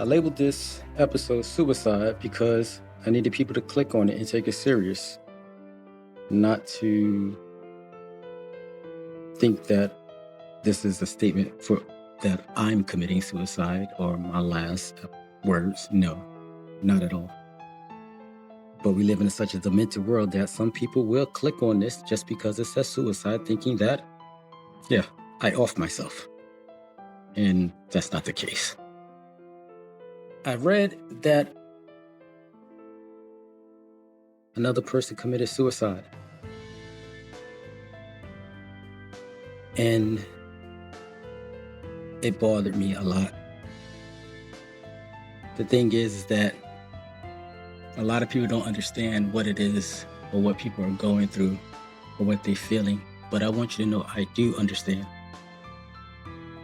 I labeled this episode suicide because I needed people to click on it and take it serious, not to think that this is a statement for that I'm committing suicide or my last words. No, not at all. But we live in such a demented world that some people will click on this just because it says suicide, thinking that, yeah, I off myself. And that's not the case. I read that another person committed suicide. And it bothered me a lot. The thing is that a lot of people don't understand what it is or what people are going through or what they're feeling. But I want you to know I do understand.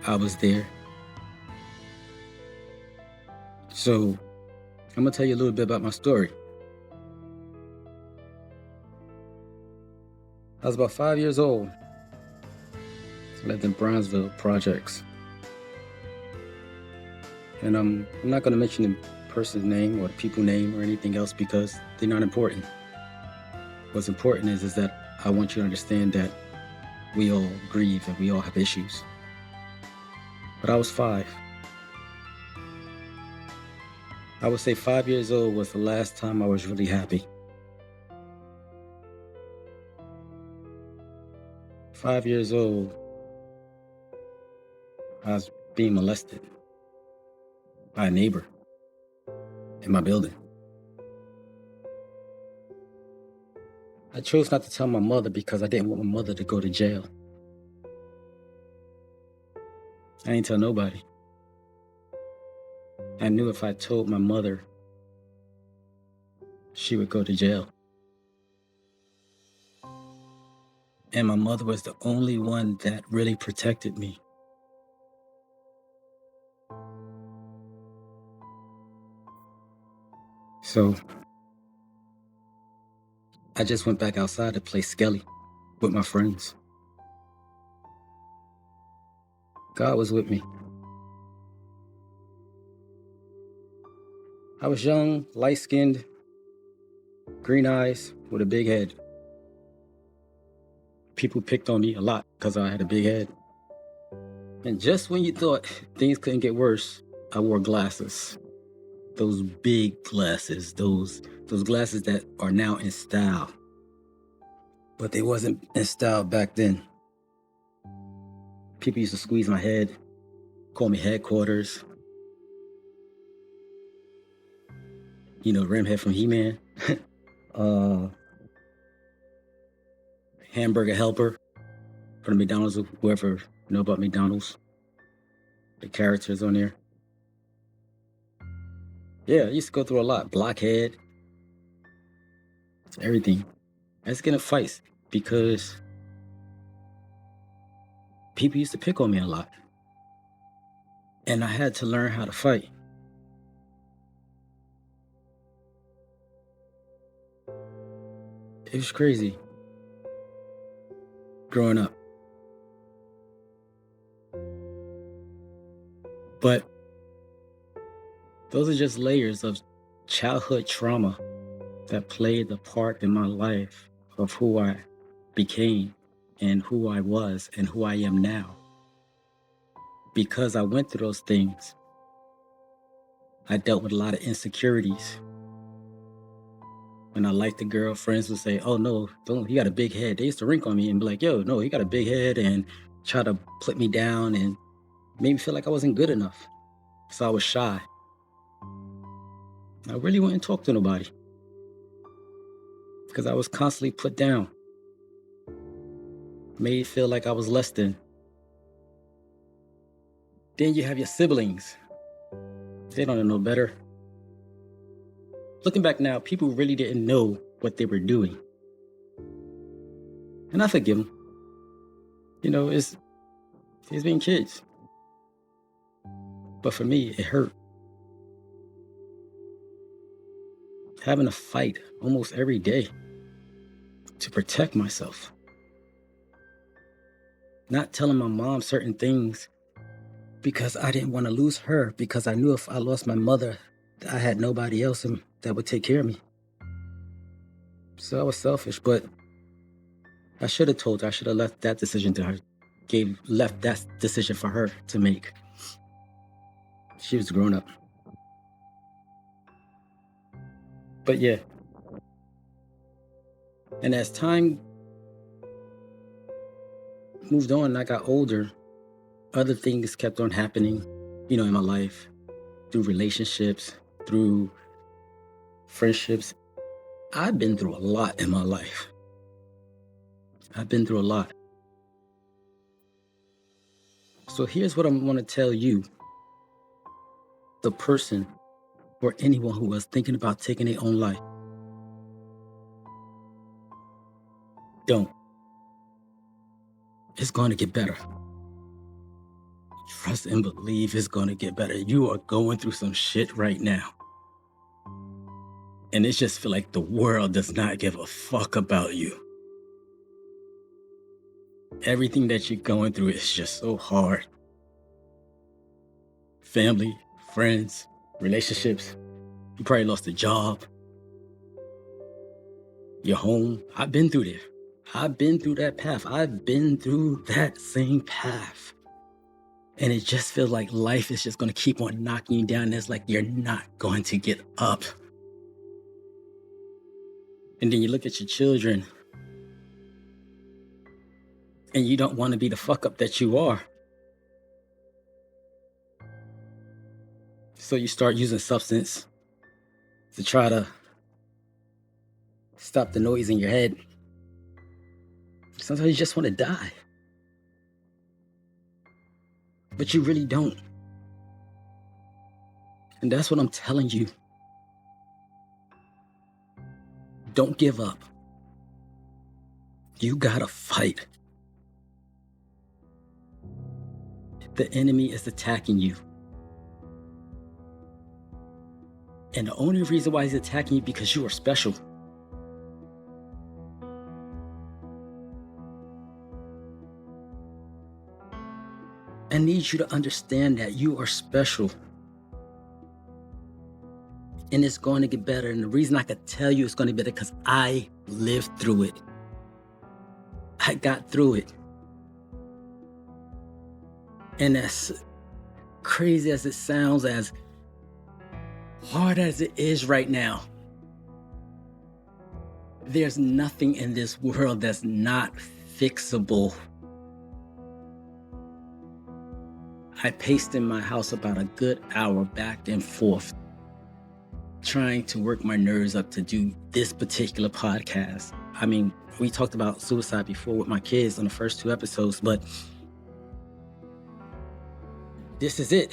I was there. So I'm going to tell you a little bit about my story. I was about 5 years old. I lived in Brownsville Projects. And I'm not going to mention the person's name or the people's name or anything else because they're not important. What's important is that I want you to understand that we all grieve and we all have issues. But I was 5. I would say 5 years old was the last time I was really happy. 5 years old, I was being molested by a neighbor in my building. I chose not to tell my mother because I didn't want my mother to go to jail. I didn't tell nobody. I knew if I told my mother, she would go to jail. And my mother was the only one that really protected me. So I just went back outside to play Skelly with my friends. God was with me. I was young, light-skinned, green eyes with a big head. People picked on me a lot because I had a big head. And just when you thought things couldn't get worse, I wore glasses. Those big glasses, those glasses that are now in style. But they wasn't in style back then. People used to squeeze my head, call me headquarters. You know, Rimhead from He-Man. Hamburger helper from the McDonald's, whoever know about McDonald's. The characters on there. Yeah, I used to go through a lot. Blockhead. Everything. I used to get in fights because people used to pick on me a lot. And I had to learn how to fight. It was crazy growing up. But those are just layers of childhood trauma that played a part in my life of who I became and who I was and who I am now. Because I went through those things, I dealt with a lot of insecurities. When I liked the girl, friends would say, oh no, don't, he got a big head. They used to rink on me and be like, yo, no, he got a big head, and try to put me down and made me feel like I wasn't good enough. So I was shy. I really wouldn't talk to nobody because I was constantly put down. Made feel like I was less than. Then you have your siblings. They don't know no better. Looking back now, people really didn't know what they were doing. And I forgive them. You know, it's being kids. But for me, it hurt. Having to fight almost every day to protect myself. Not telling my mom certain things because I didn't want to lose her, because I knew if I lost my mother, I had nobody else that would take care of me. So I was selfish, but I should have told her. I should have left that decision to her. Left that decision for her to make. She was grown up. But yeah. And as time moved on and I got older, other things kept on happening, in my life, through relationships, through friendships. I've been through a lot in my life. I've been through a lot. So here's what I'm going to tell you, the person or anyone who was thinking about taking their own life. Don't. It's going to get better. Trust and believe it's going to get better. You are going through some shit right now. And it just feel like the world does not give a fuck about you. Everything that you're going through is just so hard. Family, friends, relationships. You probably lost a job. Your home. I've been through there. I've been through that path. I've been through that same path. And it just feels like life is just going to keep on knocking you down. It's like you're not going to get up. And then you look at your children and you don't want to be the fuck up that you are. So you start using substance to try to stop the noise in your head. Sometimes you just want to die. But you really don't. And that's what I'm telling you. Don't give up. You gotta fight. The enemy is attacking you. And the only reason why he's attacking you because you are special. I need you to understand that you are special. And it's going to get better. And the reason I could tell you it's going to get better because I lived through it. I got through it. And as crazy as it sounds, as hard as it is right now, there's nothing in this world that's not fixable. I paced in my house about a good hour back and forth, trying to work my nerves up to do this particular podcast. I mean, we talked about suicide before with my kids on the first 2 episodes, but this is it.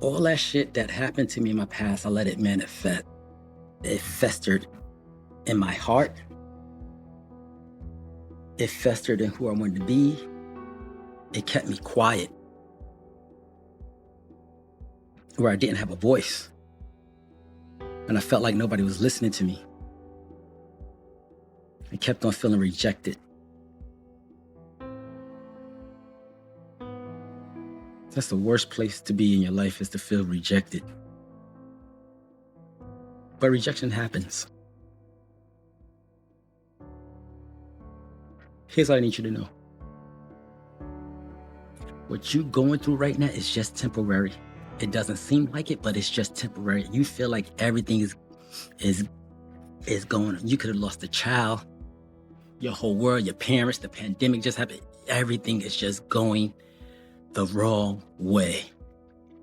All that shit that happened to me in my past, I let it manifest. It festered in my heart. It festered in who I wanted to be. It kept me quiet, where I didn't have a voice. And I felt like nobody was listening to me. I kept on feeling rejected. That's the worst place to be in your life, is to feel rejected. But rejection happens. Here's what I need you to know. What you're going through right now is just temporary. It doesn't seem like it, but it's just temporary. You feel like everything is going on. You could have lost a child, your whole world, your parents, the pandemic just happened. Everything is just going the wrong way.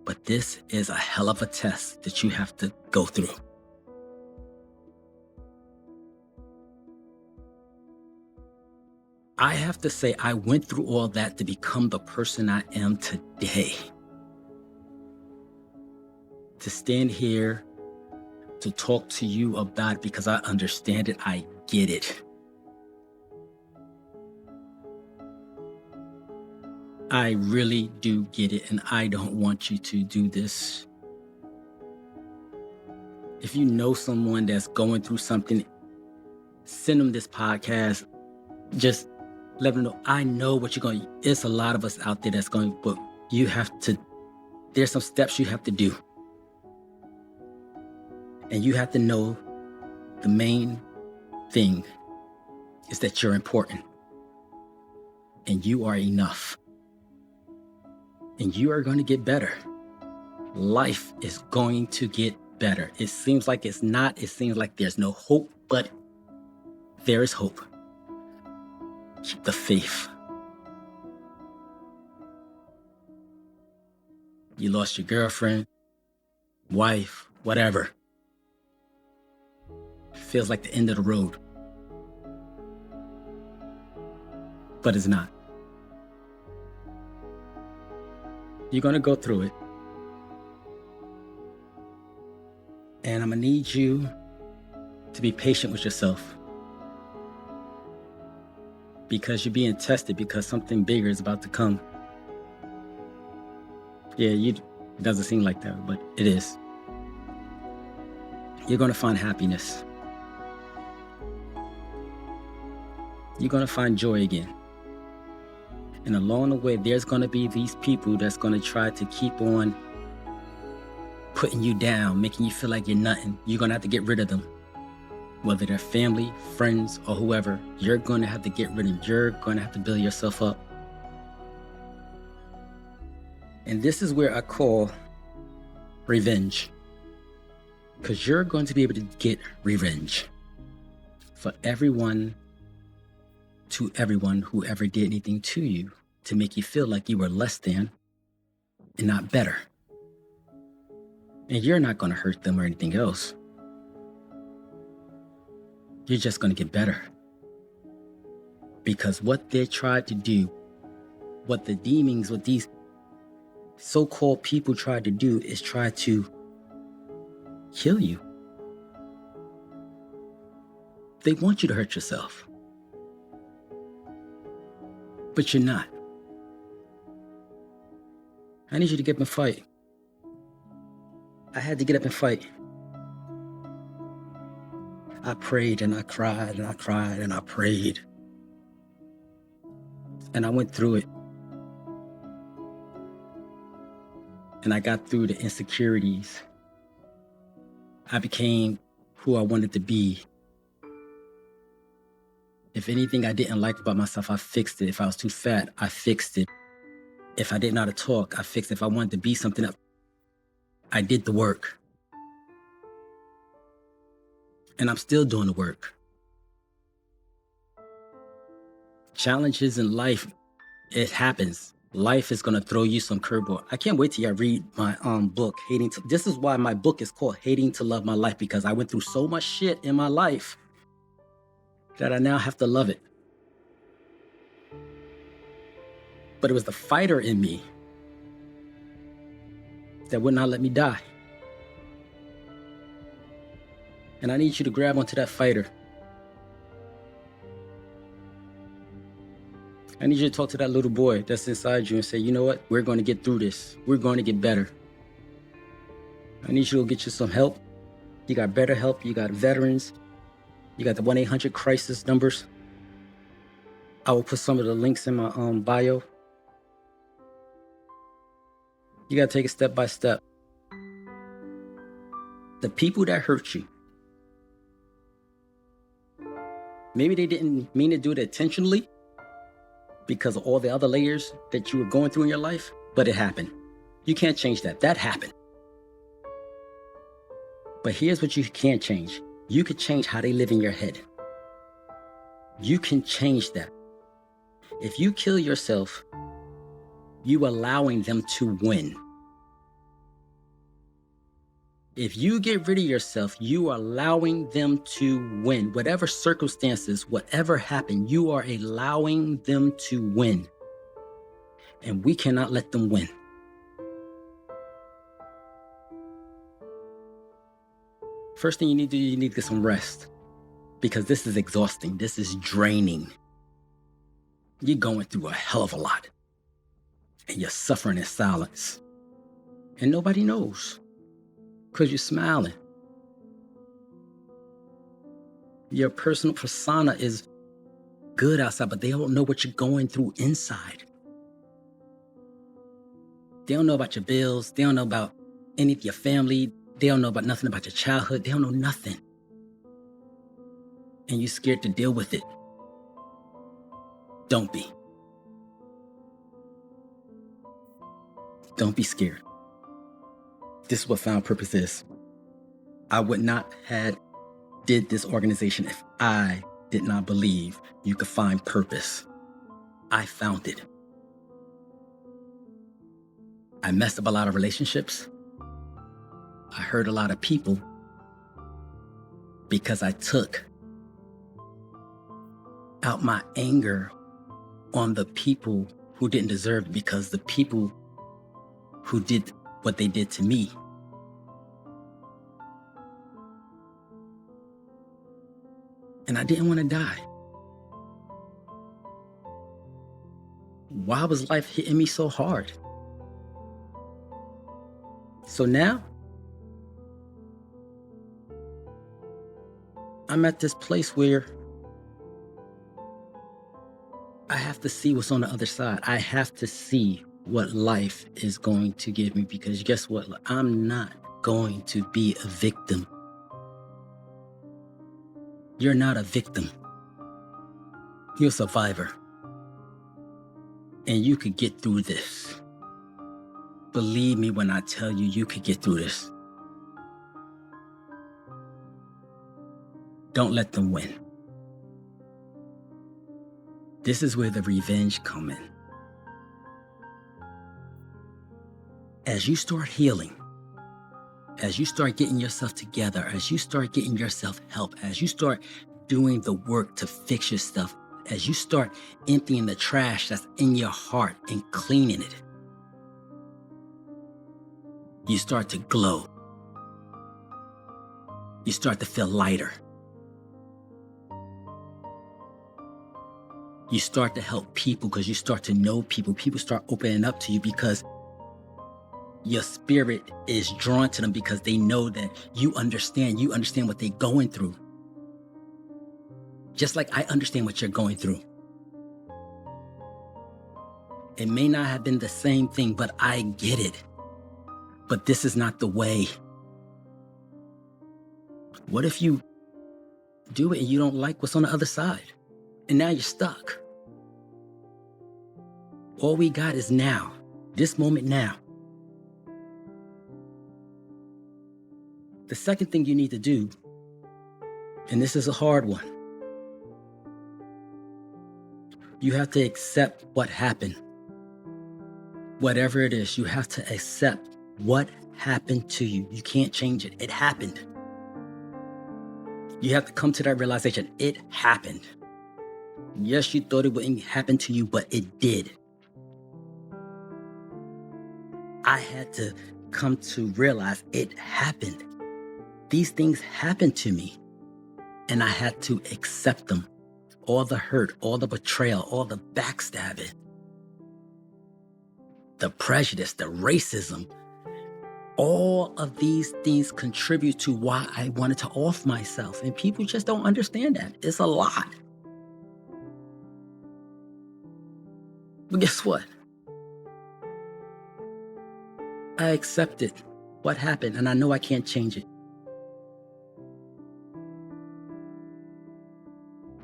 But this is a hell of a test that you have to go through. I have to say, I went through all that to become the person I am today. To stand here, to talk to you about it, because I understand it, I get it. I really do get it, and I don't want you to do this. If you know someone that's going through something, send them this podcast. Just Let them know, I know what you're going. It's a lot of us out there that's going, but you have to. There's some steps you have to do, and you have to know the main thing is that you're important, and you are enough, and you are going to get better. Life is going to get better. It seems like it's not. It seems like there's no hope, but there is hope. Keep the faith. You lost your girlfriend, wife, whatever. Feels like the end of the road. But it's not. You're going to go through it. And I'm going to need you to be patient with yourself. Because you're being tested, because something bigger is about to come. Yeah, it doesn't seem like that, but it is. You're going to find happiness. You're going to find joy again. And along the way, there's going to be these people that's going to try to keep on putting you down, making you feel like you're nothing. You're going to have to get rid of them. Whether they're family, friends, or whoever, you're going to have to get rid of them. You're going to have to build yourself up. And this is where I call revenge. Because you're going to be able to get revenge for everyone, to everyone who ever did anything to you to make you feel like you were less than and not better. And you're not going to hurt them or anything else. You're just going to get better. Because what they tried to do, what the demons, what these so-called people tried to do is try to kill you. They want you to hurt yourself. But you're not. I need you to get up and fight. I had to get up and fight. I prayed and I cried and I cried and I prayed. And I went through it. And I got through the insecurities. I became who I wanted to be. If anything I didn't like about myself, I fixed it. If I was too fat, I fixed it. If I didn't know how to talk, I fixed it. If I wanted to be something else, I did the work. And I'm still doing the work. Challenges in life, it happens. Life is going to throw you some curveball. I can't wait till y'all read my book, This is why my book is called Hating to Love My Life, because I went through so much shit in my life that I now have to love it. But it was the fighter in me that would not let me die. And I need you to grab onto that fighter. I need you to talk to that little boy that's inside you and say, you know what? We're going to get through this. We're going to get better. I need you to go get you some help. You got better help. You got veterans. You got the 1-800 crisis numbers. I will put some of the links in my bio. You got to take it step by step. The people that hurt you, maybe they didn't mean to do it intentionally because of all the other layers that you were going through in your life, but it happened. You can't change that. That happened. But here's what you can change. You can change how they live in your head. You can change that. If you kill yourself, you allowing them to win. If you get rid of yourself, you are allowing them to win. Whatever circumstances, whatever happened, you are allowing them to win. And we cannot let them win. First thing you need to do, you need to get some rest. Because this is exhausting. This is draining. You're going through a hell of a lot. And you're suffering in silence. And nobody knows. Because you're smiling. Your personal persona is good outside, but they don't know what you're going through inside. They don't know about your bills. They don't know about any of your family. They don't know about nothing about your childhood. They don't know nothing. And you're scared to deal with it. Don't be. Don't be scared. This is what Found Purpose is. I would not have did this organization if I did not believe you could find purpose. I found it. I messed up a lot of relationships. I hurt a lot of people because I took out my anger on the people who didn't deserve it, because the people who did what they did to me and I didn't want to die. Why was life hitting me so hard? So now, I'm at this place where I have to see what's on the other side. I have to see what life is going to give me, because guess what? I'm not going to be a victim. You're not a victim. You're a survivor. And you could get through this. Believe me when I tell you, you could get through this. Don't let them win. This is where the revenge comes in. As you start healing, as you start getting yourself together, as you start getting yourself help, as you start doing the work to fix your stuff, as you start emptying the trash that's in your heart and cleaning it, you start to glow. You start to feel lighter. You start to help people because you start to know people. People start opening up to you because your spirit is drawn to them, because they know that you understand what they're going through. Just like I understand what you're going through. It may not have been the same thing, but I get it. But this is not the way. What if you do it and you don't like what's on the other side? And now you're stuck. All we got is now, this moment now. The second thing you need to do, and this is a hard one, you have to accept what happened. Whatever it is, you have to accept what happened to you. You can't change it. It happened. You have to come to that realization. It happened. Yes, you thought it wouldn't happen to you, but it did. I had to come to realize it happened. These things happened to me, and I had to accept them. All the hurt, all the betrayal, all the backstabbing, the prejudice, the racism, all of these things contribute to why I wanted to off myself. And people just don't understand that. It's a lot. But guess what? I accepted what happened, and I know I can't change it.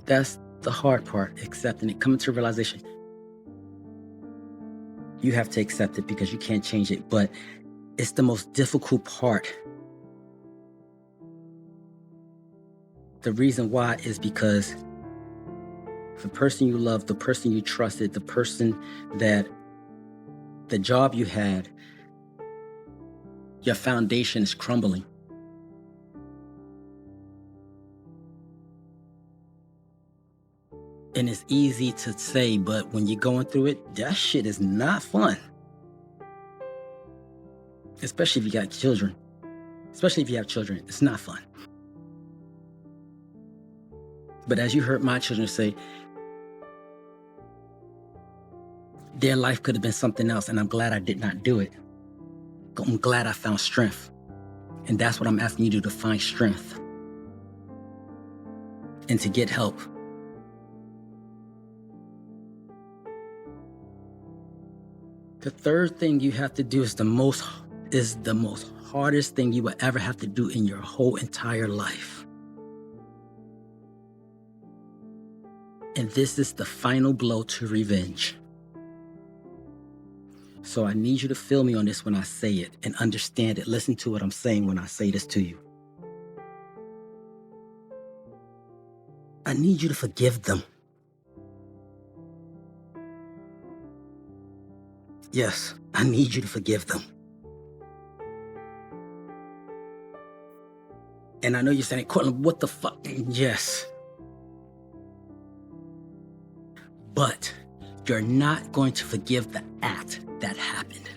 That's the hard part, accepting it, coming to realization. You have to accept it because you can't change it, but it's the most difficult part. The reason why is because the person you love, the person you trusted, the person that the job you had, your foundation is crumbling. And it's easy to say, but when you're going through it, that shit is not fun. Especially if you got children. Especially if you have children, it's not fun. But as you heard my children say, their life could have been something else, and I'm glad I did not do it. I'm glad I found strength. And that's what I'm asking you to do, to find strength and to get help. The third thing you have to do is the most hardest thing you will ever have to do in your whole entire life. And this is the final blow to revenge. So I need you to feel me on this when I say it and understand it. Listen to what I'm saying when I say this to you. I need you to forgive them. Yes, I need you to forgive them. And I know you're saying, Cortland, what the fuck? Yes. But you're not going to forgive the act that happened.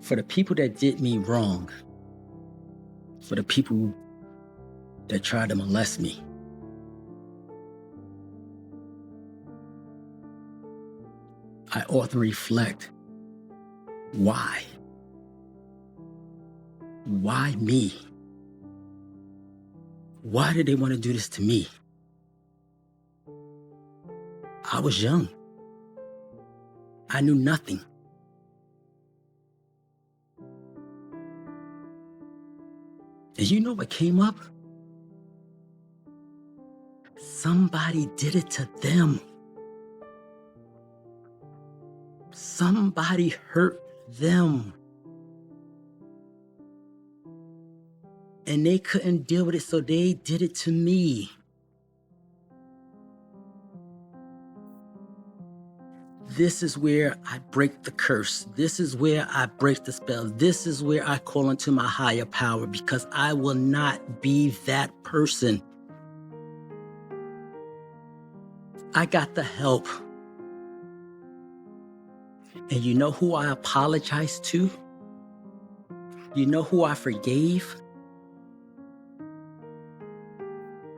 For the people that did me wrong, for the people that tried to molest me, I often reflect, why? Why me? Why did they want to do this to me? I was young. I knew nothing. And you know what came up? Somebody did it to them. Somebody hurt them. And they couldn't deal with it, so they did it to me. This is where I break the curse. This is where I break the spell. This is where I call into my higher power, because I will not be that person. I got the help. And you know who I apologized to? You know who I forgave?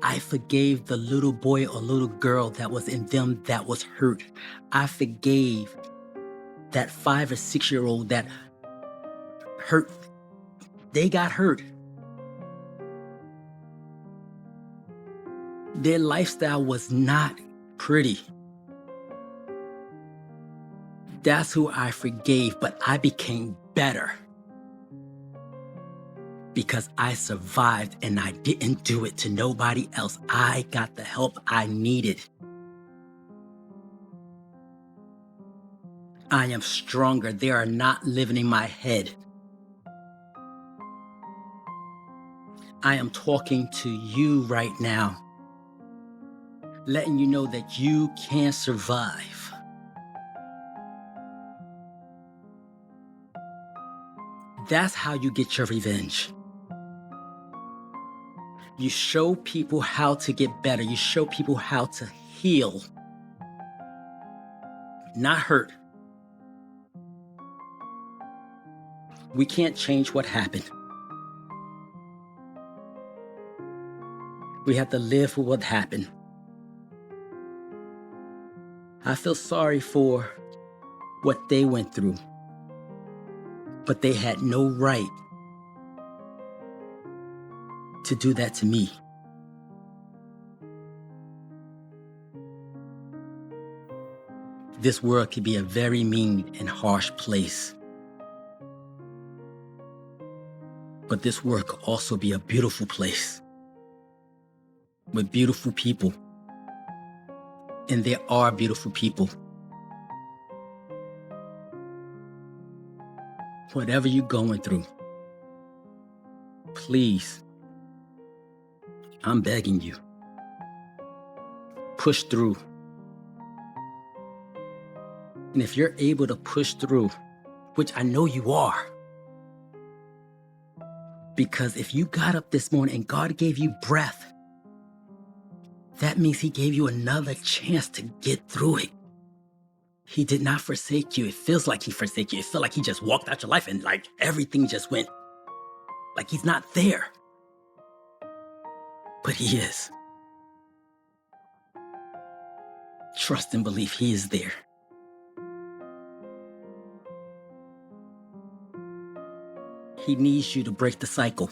I forgave the little boy or little girl that was in them that was hurt. I forgave that 5 or 6-year-old that hurt. They got hurt. Their lifestyle was not pretty. That's who I forgave, but I became better. Because I survived and I didn't do it to nobody else. I got the help I needed. I am stronger. They are not living in my head. I am talking to you right now, letting you know that you can survive. That's how you get your revenge. You show people how to get better. You show people how to heal, not hurt. We can't change what happened. We have to live with what happened. I feel sorry for what they went through, but they had no right to do that to me. This world can be a very mean and harsh place. But this world could also be a beautiful place with beautiful people. And there are beautiful people. Whatever you're going through, please, I'm begging you, push through. And if you're able to push through, which I know you are, because if you got up this morning and God gave you breath, that means He gave you another chance to get through it. He did not forsake you. It feels like He forsake you. It felt like He just walked out your life and like everything just went, like He's not there. But He is. Trust and believe He is there. He needs you to break the cycle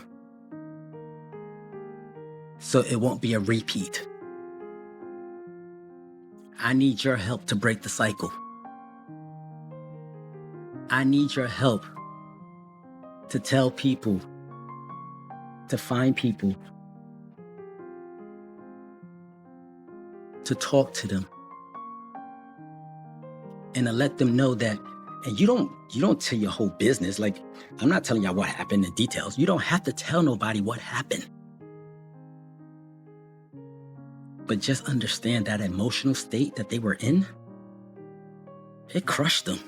so it won't be a repeat. I need your help to break the cycle. I need your help to tell people, to find people, to talk to them, and to let them know that. And you don't tell your whole business. Like, I'm not telling y'all what happened in details. You don't have to tell nobody what happened. But just understand that emotional state that they were in, it crushed them.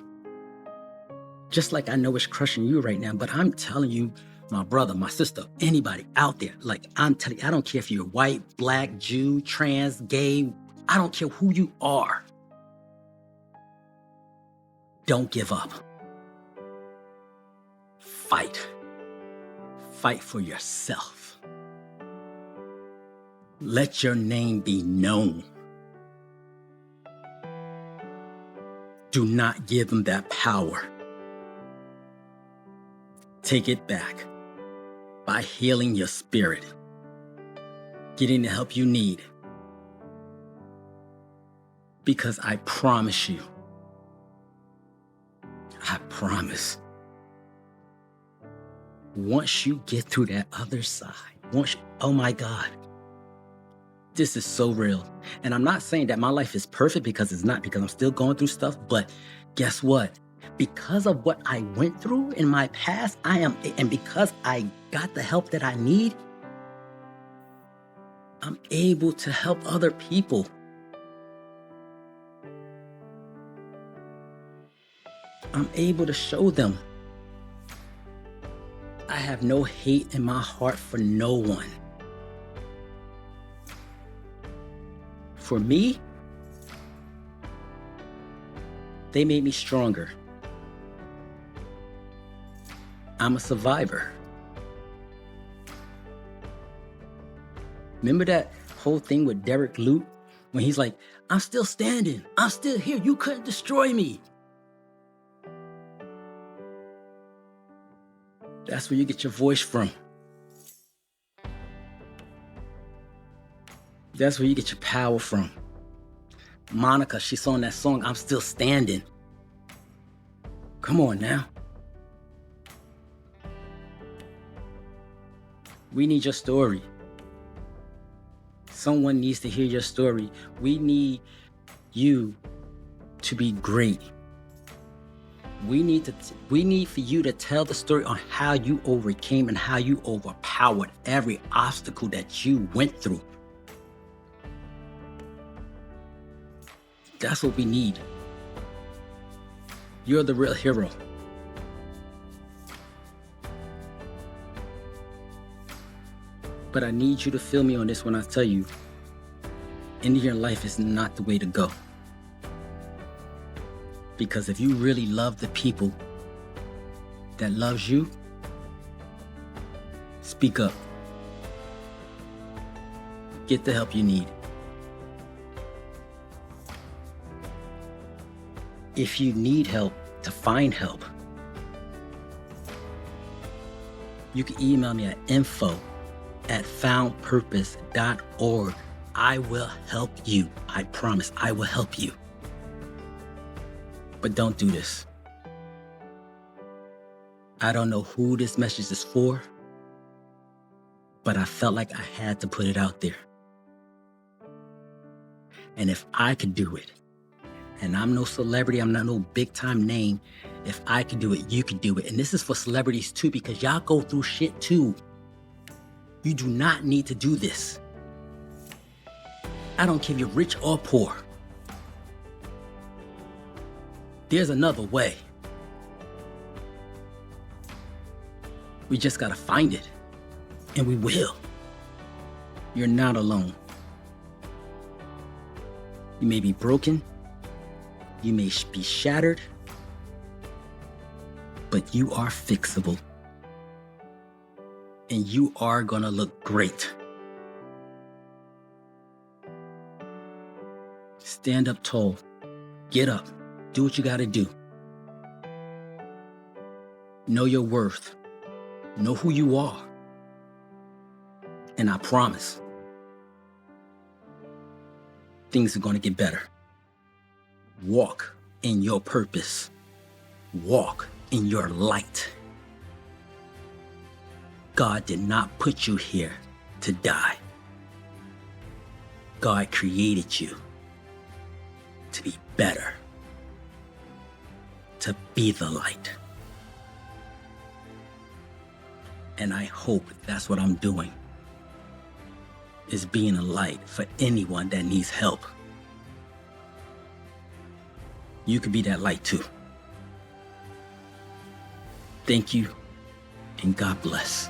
Just like I know it's crushing you right now, but I'm telling you, my brother, my sister, anybody out there, like I'm telling you, I don't care if you're white, black, Jew, trans, gay, I don't care who you are. Don't give up. Fight. Fight for yourself. Let your name be known. Do not give them that power. Take it back by healing your spirit, getting the help you need. Because I promise you, I promise, once you get through that other side, oh my God, this is so real. And I'm not saying that my life is perfect, because it's not, because I'm still going through stuff. But guess what? Because of what I went through in my past, and because I got the help that I need, I'm able to help other people. I'm able to show them I have no hate in my heart for no one. For me, they made me stronger. I'm a survivor. Remember that whole thing with Derek Luke when he's like, I'm still standing. I'm still here. You couldn't destroy me. That's where you get your voice from. That's where you get your power from. Monica, she sang that song, I'm Still Standing. Come on now. We need your story. Someone needs to hear your story. We need you to be great. We need for you to tell the story on how you overcame and how you overpowered every obstacle that you went through. That's what we need. You're the real hero. But I need you to feel me on this when I tell you, ending your life is not the way to go. Because if you really love the people that loves you, speak up. Get the help you need. If you need help to find help, you can email me at info@foundpurpose.org. I will help you. I promise I will help you. But don't do this. I don't know who this message is for, but I felt like I had to put it out there. And if I could do it, and I'm no celebrity, I'm not no big time name, if I could do it, you could do it. And this is for celebrities too, because y'all go through shit too. You do not need to do this. I don't care if you're rich or poor. There's another way. We just gotta find it. And we will. You're not alone. You may be broken. You may be shattered. But you are fixable. And you are gonna look great. Stand up tall. Get up. Do what you gotta do. Know your worth. Know who you are. And I promise, things are gonna get better. Walk in your purpose. Walk in your light. God did not put you here to die. God created you to be better, to be the light. And I hope that's what I'm doing, is being a light for anyone that needs help. You could be that light too. Thank you, and God bless.